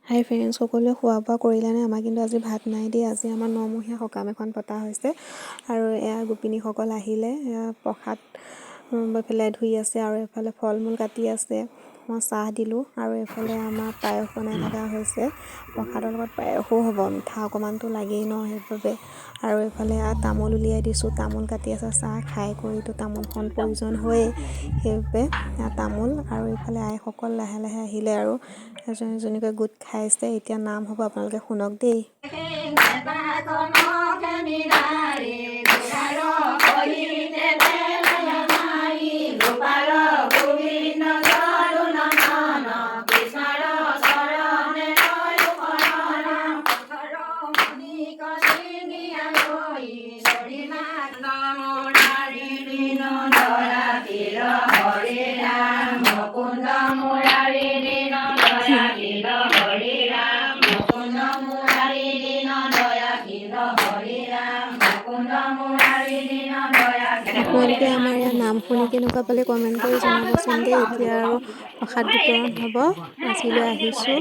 হাই friends, সকলোৱে খোৱা বোৱা কৰিলেনে? আমাৰ কিন্তু আজি ভাত নাই দেই। আজি আমাৰ নমহীয়া সকাম এখন পতা হৈছে আৰু এয়া গোপিনীসকল আহিলে। প্ৰসাদ এফালে ধুই আছে আৰু এফালে ফল মূল কাটি আছে। মই চাহ দিলোঁ আৰু এফালে আমাৰ পায়স বনাই থকা হৈছে। প্ৰসাদৰ লগত পায়সো হ'ব, মিঠা অকণমানটো লাগেই ন, সেইবাবে। আৰু এফালে তামোল উলিয়াই দিছোঁ, তামোল কাটি আছে। চাহ খাই কৰিতো তামোলখন প্ৰয়োজন হয়েই, সেইবাবে তামোল। আৰু এইফালে আইসকল লাহে লাহে আহিলে আৰু এজনী এজনীকৈ গোট খাইছে। এতিয়া নাম হ'ব, আপোনালোকে শুনক দেই। আপোনালোকে আমাৰ ইয়াৰ নাম শুনি কেনেকুৱা পালে কমেণ্ট কৰি জনাবচোন দেই। এতিয়া আৰু প্ৰসাদ বিতৰণ হ'ব। আজিলৈ আহিছোঁ।